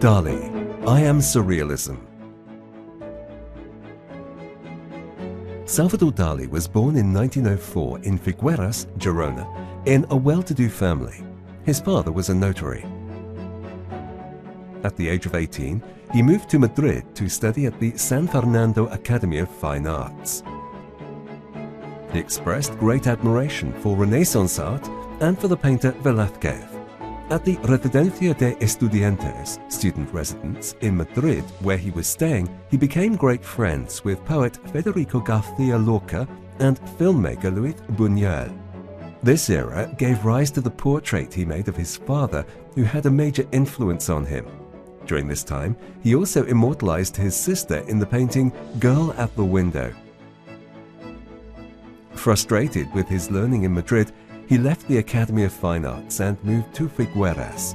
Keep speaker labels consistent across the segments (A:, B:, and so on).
A: Dalí, I Am Surrealism. Salvador Dalí was born in 1904 in Figueras, Girona, in a well-to-do family. His father was a notary. At the age of 18, he moved to Madrid to study at the San Fernando Academy of Fine Arts. He expressed great admiration for Renaissance art and for the painter Velázquez. At the Residencia de Estudiantes, student residence, in Madrid, where he was staying, he became great friends with poet Federico García Lorca and filmmaker Buñuel. This era gave rise to the portrait he made of his father, who had a major influence on him. During this time, he also immortalized his sister in the painting Girl at the Window. Frustrated with his learning in Madrid, he left the Academy of Fine Arts and moved to Figueras.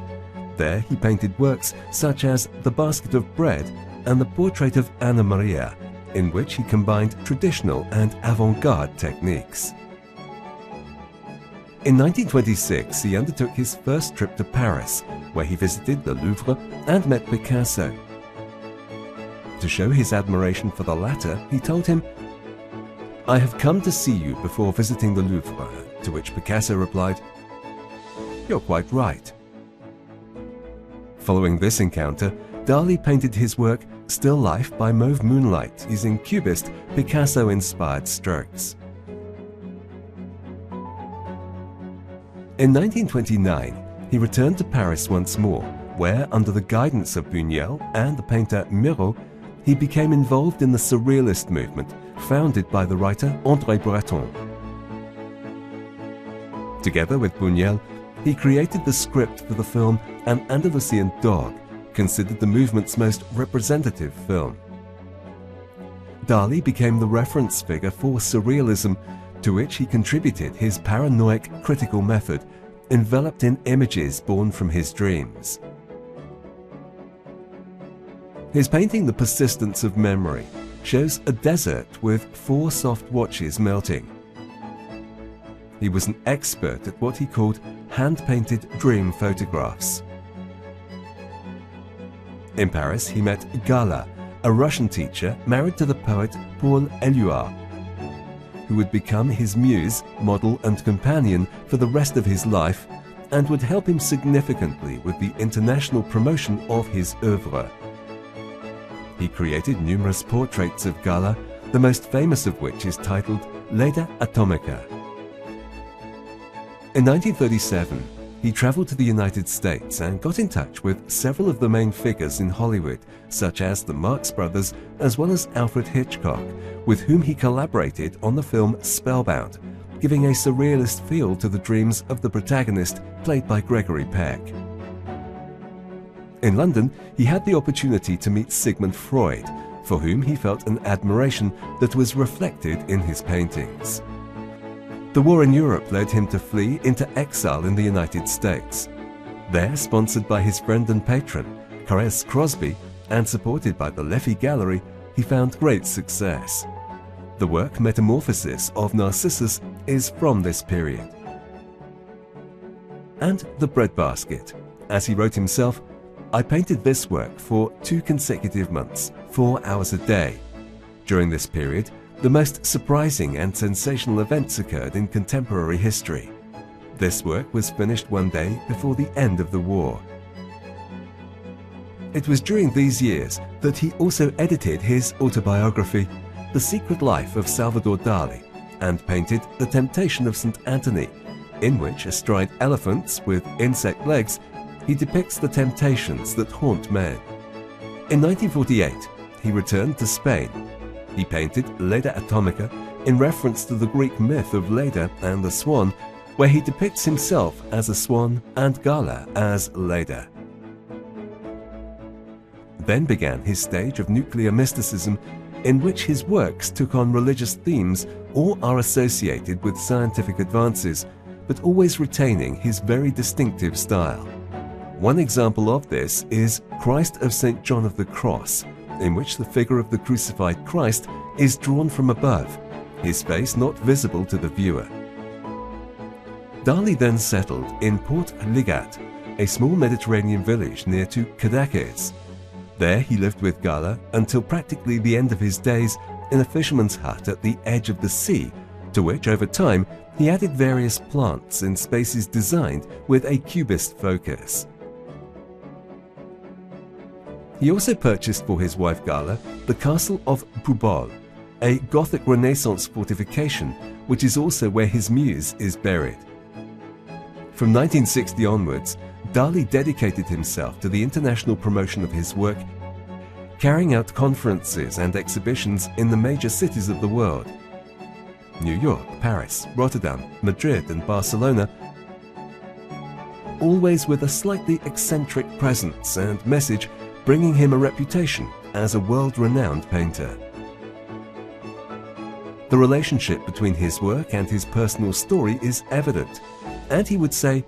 A: There he painted works such as The Basket of Bread and the portrait of Anna Maria, in which he combined traditional and avant-garde techniques. In 1926, he undertook his first trip to Paris, where he visited the Louvre and met Picasso. To show his admiration for the latter, he told him, "I have come to see you before visiting the Louvre," to which Picasso replied, "You're quite right." Following this encounter, Dalí painted his work Still Life by Mauve Moonlight using Cubist, Picasso-inspired strokes. In 1929, he returned to Paris once more, where, under the guidance of Buñuel and the painter Miró, he became involved in the Surrealist movement, founded by the writer André Breton. Together with Buñuel, he created the script for the film An Andalusian Dog, considered the movement's most representative film. Dalí became the reference figure for Surrealism, to which he contributed his paranoiac-critical method, enveloped in images born from his dreams. His painting The Persistence of Memory shows a desert with 4 soft watches melting. He was an expert at what he called hand-painted dream photographs. In Paris, he met Gala, a Russian teacher married to the poet Port Lligat, who would become his muse, model and companion for the rest of his life and would help him significantly with the international promotion of his oeuvre. He created numerous portraits of Gala, the most famous of which is titled Leda Atomica. In 1937, he traveled to the United States and got in touch with several of the main figures in Hollywood, such as the Marx Brothers as well as Alfred Hitchcock, with whom he collaborated on the film Spellbound, giving a surrealist feel to the dreams of the protagonist, played by Gregory Peck. In London, he had the opportunity to meet Sigmund Freud, for whom he felt an admiration that was reflected in his paintings. The war in Europe led him to flee into exile in the United States. There, sponsored by his friend and patron, Horace Crosby, and supported by the Leffy Gallery, he found great success. The work Metamorphosis of Narcissus is from this period. And The Breadbasket. As he wrote himself, "I painted this work for 2 consecutive months, 4 hours a day. During this period, the most surprising and sensational events occurred in contemporary history. This work was finished one day before the end of the war." It was during these years that he also edited his autobiography, The Secret Life of Salvador Dalí, and painted The Temptation of St. Anthony, in which, astride elephants with insect legs, he depicts the temptations that haunt men. In 1948, he returned to Spain. He painted Leda Atomica in reference to the Greek myth of Leda and the swan, where he depicts himself as a swan and Gala as Leda. Then began his stage of nuclear mysticism, in which his works took on religious themes or are associated with scientific advances, but always retaining his very distinctive style. One example of this is Christ of St. John of the Cross, in which the figure of the crucified Christ is drawn from above, his face not visible to the viewer. Dalí then settled in Port Lligat, a small Mediterranean village near to Cadaqués, There he lived with Gala until practically the end of his days in a fisherman's hut at the edge of the sea, to which over time he added various plants in spaces designed with a cubist focus. He also purchased for his wife Gala the castle of Pujol, a Gothic Renaissance fortification, which is also where his muse is buried. From 1960 onwards, Dalí dedicated himself to the international promotion of his work, carrying out conferences and exhibitions in the major cities of the world: New York, Paris, Rotterdam, Madrid and Barcelona, always with a slightly eccentric presence and message, bringing him a reputation as a world-renowned painter. The relationship between his work and his personal story is evident, and he would say,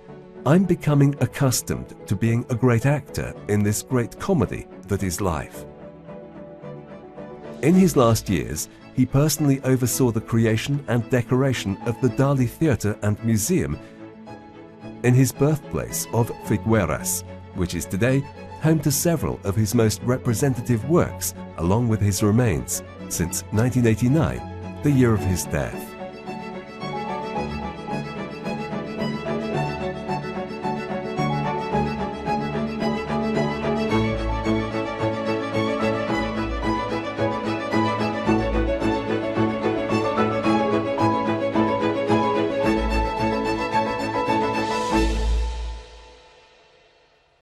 A: "I'm becoming accustomed to being a great actor in this great comedy that is life." In his last years, he personally oversaw the creation and decoration of the Dalí Theatre and Museum in his birthplace of Figueras, which is today home to several of his most representative works, along with his remains, since 1989, the year of his death.